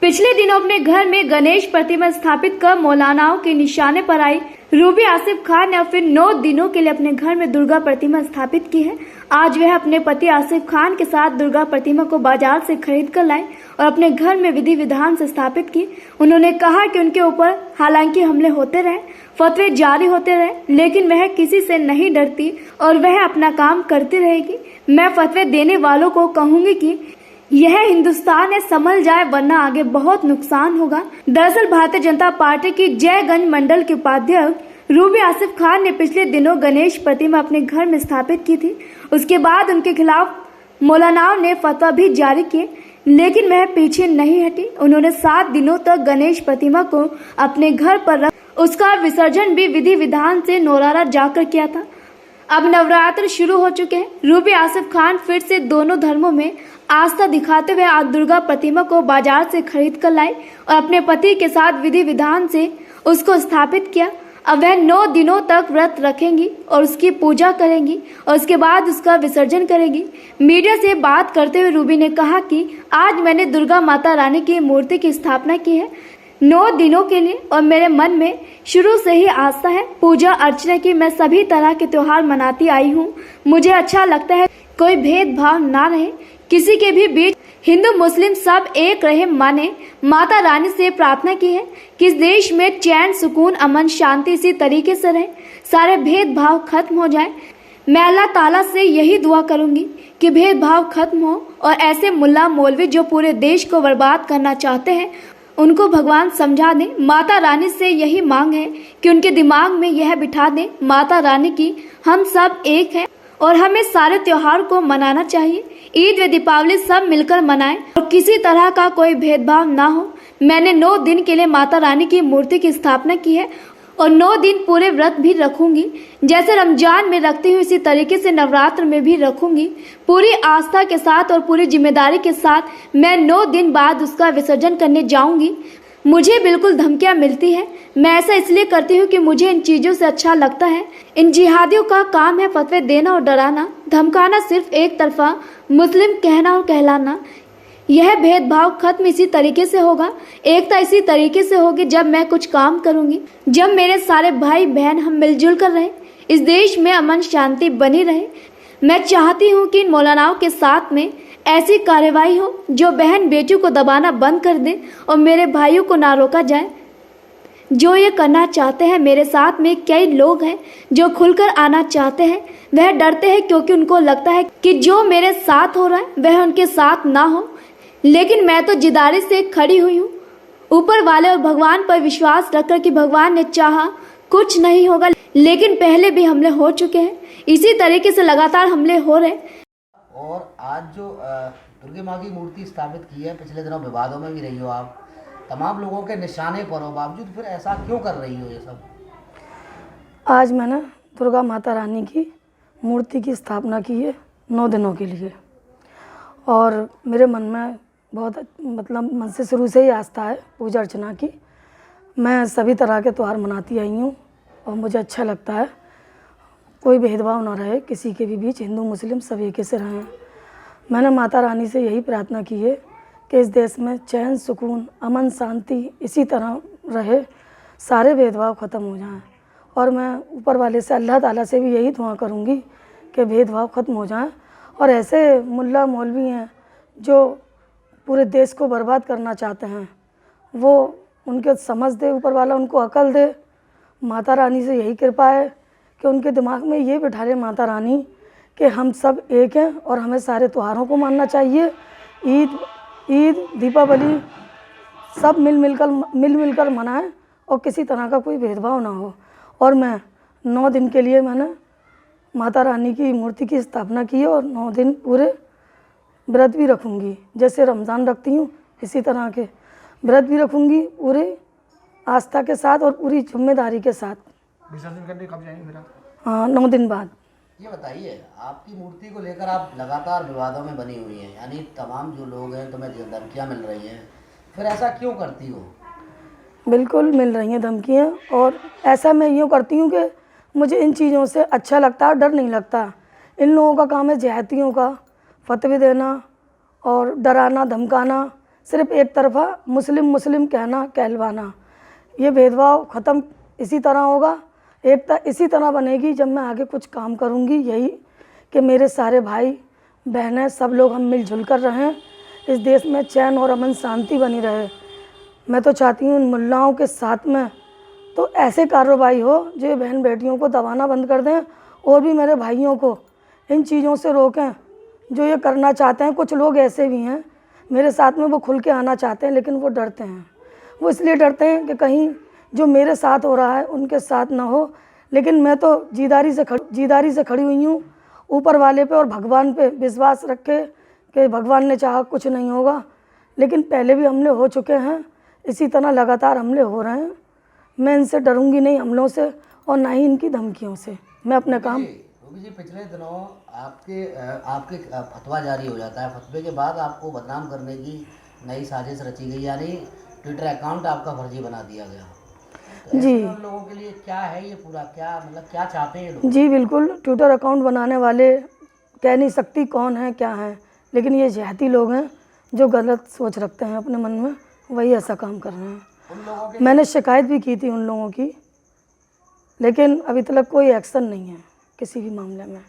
पिछले दिनों अपने घर में गणेश प्रतिमा स्थापित कर मौलानाओं के निशाने पर आई रूबी आसिफ खान ने फिर 9 दिनों के लिए अपने घर में दुर्गा प्रतिमा स्थापित की है। आज वह अपने पति आसिफ खान के साथ दुर्गा प्रतिमा को बाजार से खरीद कर लाए और अपने घर में विधि विधान से स्थापित की। उन्होंने कहा कि उनके ऊपर हालांकि हमले होते रहे, फतवे जारी होते रहे, लेकिन वह किसी से नहीं डरती और वह अपना काम करती रहेगी। मैं फतवे देने वालों को कहूंगी कि यह हिंदुस्तान है, संभल जाए वरना आगे बहुत नुकसान होगा। दरअसल भारतीय जनता पार्टी की जयगंज मंडल के उपाध्यक्ष रूबी आसिफ खान ने पिछले दिनों गणेश प्रतिमा अपने घर में स्थापित की थी। उसके बाद उनके खिलाफ मौलानाओं ने फतवा भी जारी किए, लेकिन वह पीछे नहीं हटी। उन्होंने 7 दिनों तक गणेश प्रतिमा को अपने घर पर रख उसका विसर्जन भी विधि विधान से नौरारा जाकर किया था। अब नवरात्र शुरू हो चुके हैं। रूबी आसिफ खान फिर से दोनों धर्मों में आस्था दिखाते हुए आज दुर्गा प्रतिमा को बाजार से खरीद कर लाए और अपने पति के साथ विधि विधान से उसको स्थापित किया। अब वह 9 दिनों तक व्रत रखेंगी और उसकी पूजा करेंगी और उसके बाद उसका विसर्जन करेंगी। मीडिया से बात करते हुए रूबी ने कहा कि आज मैंने दुर्गा माता रानी की मूर्ति की स्थापना की है 9 दिनों के लिए और मेरे मन में शुरू से ही आस्था है पूजा अर्चना की। मैं सभी तरह के त्योहार मनाती आई हूँ। मुझे अच्छा लगता है कोई भेदभाव ना रहे किसी के भी बीच, हिंदू मुस्लिम सब एक रहे। माने माता रानी से प्रार्थना की है कि इस देश में चैन सुकून अमन शांति इसी तरीके से रहे, सारे भेदभाव खत्म हो जाए। मैं अल्लाह ताला से यही दुआ करूंगी कि भेदभाव खत्म हो और ऐसे मुल्ला मौलवी जो पूरे देश को बर्बाद करना चाहते हैं उनको भगवान समझा दें। माता रानी से यही मांग है कि उनके दिमाग में यह बिठा दें माता रानी की हम सब एक हैं और हमें सारे त्योहार को मनाना चाहिए। ईद व दीपावली सब मिलकर मनाएं और किसी तरह का कोई भेदभाव ना हो। मैंने 9 दिन के लिए माता रानी की मूर्ति की स्थापना की है और 9 दिन पूरे व्रत भी रखूंगी। जैसे रमजान में रखती हूँ इसी तरीके से नवरात्र में भी रखूंगी। पूरी आस्था के साथ और पूरी जिम्मेदारी के साथ मैं 9 दिन बाद उसका विसर्जन करने जाऊंगी। मुझे बिल्कुल धमकियां मिलती है, मैं ऐसा इसलिए करती हूँ कि मुझे इन चीज़ों से अच्छा लगता है। इन जिहादियों का काम है फतवे देना और डराना, धमकाना, सिर्फ एक तरफा मुस्लिम कहना और कहलाना। यह भेदभाव खत्म इसी तरीके से होगा, एकता इसी तरीके से होगी जब मैं कुछ काम करूंगी, जब मेरे सारे भाई बहन हम मिलजुल कर रहें, इस देश में अमन शांति बनी रहे। मैं चाहती हूँ कि इन मौलानाओं के साथ में ऐसी कार्रवाई हो जो बहन बेटियों को दबाना बंद कर दे और मेरे भाइयों को ना रोका जाए जो ये करना चाहते हैं। मेरे साथ में कई लोग हैं जो खुलकर आना चाहते हैं, वह डरते हैं क्योंकि उनको लगता है कि जो मेरे साथ हो रहा है वह उनके साथ ना हो। लेकिन मैं तो जिद्दारी से खड़ी हुई हूँ, ऊपर वाले और भगवान पर विश्वास रखकर कि भगवान ने चाहा कुछ नहीं होगा। लेकिन पहले भी हमले हो चुके हैं, इसी तरीके से लगातार हमले हो रहे। और आज जो दुर्गा माँ की मूर्ति स्थापित की है, पिछले दिनों विवादों में भी रही हो आप, तमाम लोगों के निशाने पर हो, बावजूद फिर ऐसा क्यों कर रही हो ये सब? आज मैंने दुर्गा माता रानी की मूर्ति की स्थापना की है 9 दिनों के लिए और मेरे मन में बहुत मन से शुरू से ही आस्था है पूजा अर्चना की। मैं सभी तरह के त्यौहार मनाती आई हूँ और मुझे अच्छा लगता है कोई भेदभाव ना रहे किसी के भी बीच, हिंदू मुस्लिम सब एक से रहें। मैंने माता रानी से यही प्रार्थना की है कि इस देश में चैन सुकून अमन शांति इसी तरह रहे, सारे भेदभाव ख़त्म हो जाएं। और मैं ऊपर वाले से अल्लाह ताला से भी यही दुआ करूँगी कि भेदभाव ख़त्म हो जाएं और ऐसे मुल्ला मौलवी हैं जो पूरे देश को बर्बाद करना चाहते हैं वो उनके समझ दे, ऊपर वाला उनको अकल दे। माता रानी से यही कृपा है कि उनके दिमाग में ये बिठा ले माता रानी कि हम सब एक हैं और हमें सारे त्योहारों को मानना चाहिए। ईद दीपावली सब मिल मिलकर मनाएं और किसी तरह का कोई भेदभाव ना हो। और मैं 9 दिन के लिए मैंने माता रानी की मूर्ति की स्थापना की है और 9 दिन पूरे व्रत भी रखूँगी। जैसे रमज़ान रखती हूँ इसी तरह के व्रत भी रखूँगी, पूरे आस्था के साथ और पूरी जिम्मेदारी के साथ। विसर्जन करने कब जाएंगे फिर आप? हाँ, 9 दिन बाद। ये बताइए, आपकी मूर्ति को लेकर आप लगातार विवादों में बनी हुई हैं, यानी तमाम जो लोग हैं तुम्हें धमकियाँ मिल रही हैं, फिर ऐसा क्यों करती हो? बिल्कुल मिल रही हैं धमकियाँ और ऐसा मैं यूँ करती हूँ कि मुझे इन चीज़ों से अच्छा लगता है, डर नहीं लगता। इन लोगों का काम है जिहादियों का फतवे देना और डराना धमकाना सिर्फ एक तरफा मुस्लिम मुस्लिम कहना कहलवाना, ये भेदभाव ख़त्म इसी तरह होगा। एकता इसी तरह बनेगी जब मैं आगे कुछ काम करूँगी, यही कि मेरे सारे भाई बहनें सब लोग हम मिलजुल कर रहें, इस देश में चैन और अमन शांति बनी रहे। मैं तो चाहती हूँ इन मुल्लाओं के साथ में तो ऐसे कार्रवाई हो जो ये बहन बेटियों को दबाना बंद कर दें और भी मेरे भाइयों को इन चीज़ों से रोकें जो ये करना चाहते हैं। कुछ लोग ऐसे भी हैं मेरे साथ में, वो खुल के आना चाहते हैं लेकिन वो डरते हैं। वो इसलिए डरते हैं कि कहीं जो मेरे साथ हो रहा है उनके साथ ना हो। लेकिन मैं तो जीदारी से खड़ी हुई हूँ ऊपर वाले पे और भगवान पे विश्वास रखे कि भगवान ने चाहा कुछ नहीं होगा। लेकिन पहले भी हमले हो चुके हैं, इसी तरह लगातार हमले हो रहे हैं। मैं इनसे डरूंगी नहीं हमलों से और ना ही इनकी धमकियों से। मैं अपने काम रूबी जी पिछले दिनों आपके फतवा जारी हो जाता है, फतवे के बाद आपको बदनाम करने की नई साजिश रची गई, यानी ट्विटर अकाउंट आपका फर्जी बना दिया गया। तो जी ऐसे में उन लोगों के लिए क्या है ये पूरा, क्या मतलब क्या चाहते हैं ये लोग? जी बिल्कुल, ट्विटर अकाउंट बनाने वाले कह नहीं सकती कौन है क्या है, लेकिन ये जहती लोग हैं जो गलत सोच रखते हैं अपने मन में, वही ऐसा काम कर रहे हैं। उन लोगों के मैंने शिकायत भी की थी उन लोगों की, लेकिन अभी तक कोई एक्शन नहीं है किसी भी मामले में।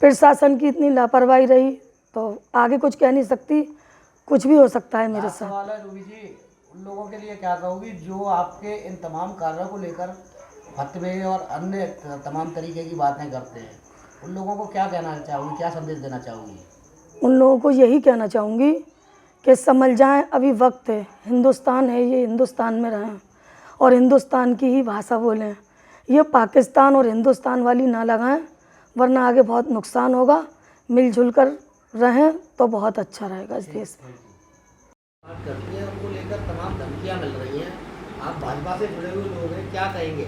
प्रशासन की इतनी लापरवाही रही तो आगे कुछ कह नहीं सकती, कुछ भी हो सकता है मेरे साथ। सवाल है रूबी जी, उन लोगों के लिए क्या कहोगी जो आपके इन तमाम कार्यों को लेकर फतवे और अन्य तमाम तरीके की बातें करते हैं? उन लोगों को क्या कहना चाहोगी, क्या संदेश देना चाहोगी? उन लोगों को यही कहना चाहूँगी कि समझ जाएं अभी वक्त है, हिंदुस्तान है ये, हिंदुस्तान में रहें और हिंदुस्तान की ही भाषा बोलें। ये पाकिस्तान और हिंदुस्तान वाली ना लगाएं, वरना आगे बहुत नुकसान होगा। मिलजुल कर रहें तो बहुत अच्छा रहेगा इस देश में। बात करती हैं उनको लेकर तमाम धमकियां मिल रही हैं, आप भाजपा से जुड़े हुए लोग हैं, क्या कहेंगे?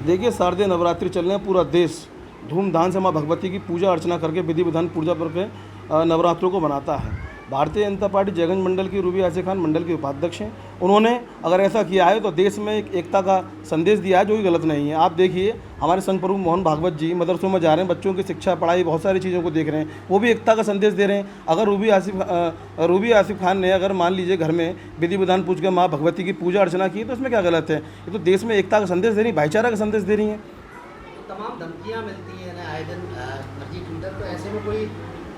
देखिए, शारदीय नवरात्रि चल रहे हैं, पूरा देश धूमधाम से माँ भगवती की पूजा अर्चना करके विधि विधान पूजा करके नवरात्रों को मनाता है। भारतीय जनता पार्टी जयगंज मंडल की रूबी आसिफ खान मंडल के उपाध्यक्ष हैं। उन्होंने अगर ऐसा किया है तो देश में एक एकता का संदेश दिया है जो कि गलत नहीं है। आप देखिए, हमारे संघ प्रमुख मोहन भागवत जी मदरसों में जा रहे हैं, बच्चों की शिक्षा पढ़ाई बहुत सारी चीज़ों को देख रहे हैं, वो भी एकता का संदेश दे रहे हैं। अगर रूबी आसिफ खान ने अगर मान लीजिए घर में विधि विधान पूछ कर माँ भगवती की पूजा अर्चना की तो इसमें क्या गलत है? ये तो देश में एकता का संदेश दे रही, भाईचारा का संदेश दे रही हैं। तमाम धमकियां मिलती हैं ना आए दिन फर्जी ट्विटर, तो ऐसे में कोई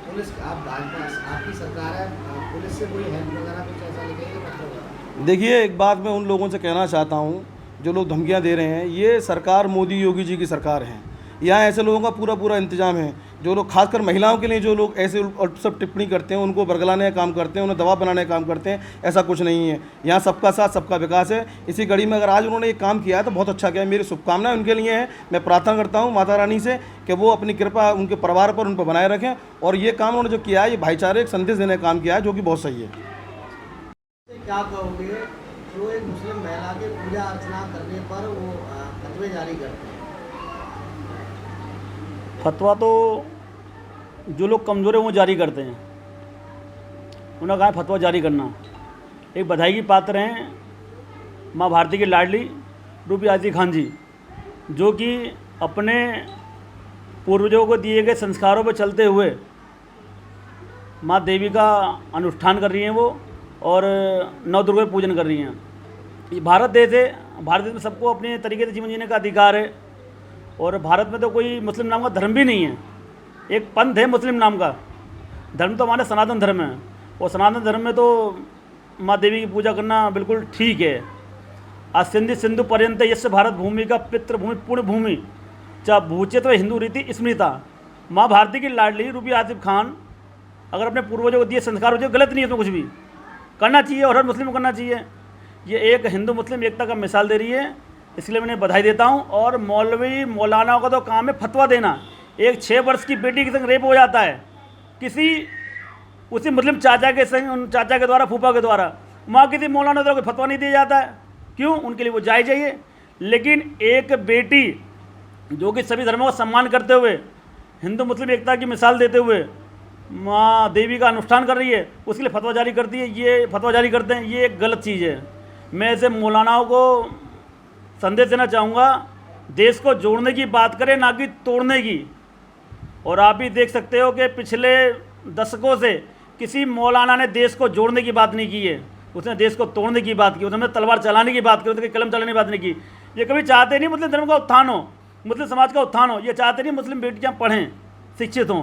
पुलिस, आप भाजपा आपकी सरकार है, पुलिस से कोई हेल्प वगैरह कुछ ऐसा लिखेंगे पत्र वगैरह? देखिए, एक बात मैं उन लोगों से कहना चाहता हूँ जो लोग धमकियाँ दे रहे हैं, ये सरकार मोदी योगी जी की सरकार है। यहाँ ऐसे लोगों का पूरा पूरा इंतजाम है जो लोग खासकर महिलाओं के लिए जो लोग ऐसे सब टिप्पणी करते हैं, उनको बरगलाने का काम करते हैं, उन्हें दबाव बनाने का काम करते हैं। ऐसा कुछ नहीं है, यहाँ सबका साथ सबका विकास है। इसी कड़ी में अगर आज उन्होंने एक काम किया है तो बहुत अच्छा किया है। मेरी शुभकामनाएं उनके लिए हैं। मैं प्रार्थना करता हूँ माता रानी से कि वो अपनी कृपा उनके परिवार पर उन पर बनाए रखें, और ये काम उन्होंने जो किया है ये भाईचारे एक संदेश देने का काम किया है जो कि बहुत सही है। क्या कहोगे जो एक मुस्लिम महिला के पूजा अर्चना करने पर वो फतवे जारी करते हैं? फतवा तो जो लोग कमज़ोर हैं वो जारी करते हैं, उन्होंने कहा फतवा जारी करना। एक बधाई की पात्र हैं माँ भारती की लाडली रूबी आसिफ खान जी, जो कि अपने पूर्वजों को दिए गए संस्कारों पर चलते हुए माँ देवी का अनुष्ठान कर रही हैं वो, और नौ दुर्गा पूजन कर रही हैं। ये भारत देश है, भारत देश में सबको अपने तरीके से जीवन जीने का अधिकार है, और भारत में तो कोई मुस्लिम नाम का धर्म भी नहीं है। एक पंथ है मुस्लिम नाम का, धर्म तो हमारा सनातन धर्म है, और सनातन धर्म में तो माँ देवी की पूजा करना बिल्कुल ठीक है। आज सिंधु पर्यंत यस्य भारत भूमि का पितृभूमि पुण्य भूमि चा भूचित हिंदू रीति स्मृता। माँ भारती की लाडली रूबी आसिफ खान अगर अपने पूर्वजों को दिए संस्कार हो गलत नहीं है, उसमें कुछ भी करना चाहिए और हर मुस्लिम को करना चाहिए। ये एक हिंदू मुस्लिम एकता का मिसाल दे रही है, इसलिए मैंने बधाई देता हूँ। और मौलवी मौलानाओं का तो काम है फतवा देना। एक 6 वर्ष की बेटी के संग रेप हो जाता है उसी मुस्लिम चाचा के संग, उन चाचा के द्वारा, फूफा के द्वारा, वहाँ किसी मौलाना द्वारा कोई फतवा नहीं दिया जाता है। क्यों? उनके लिए वो जायज़ चाहिए। लेकिन एक बेटी जो कि सभी धर्मों का सम्मान करते हुए, हिंदू मुस्लिम एकता की मिसाल देते हुए माँ देवी का अनुष्ठान कर रही है, उसके लिए फतवा जारी करती है, ये फतवा जारी करते हैं, ये एक गलत चीज़ है। मैं ऐसे मौलानाओं को संदेश देना चाहूँगा, देश को जोड़ने की बात करें, ना कि तोड़ने की। और आप भी देख सकते हो कि पिछले दशकों से किसी मौलाना ने देश को जोड़ने की बात नहीं की है, उसने देश को तोड़ने की बात की, उसने तलवार चलाने की बात की, उसने कलम चलाने की बात नहीं की। ये कभी चाहते नहीं मुस्लिम धर्म का उत्थान हो, मुस्लिम समाज का उत्थान हो। ये चाहते नहीं मुस्लिम बेटियां पढ़ें, शिक्षित हों।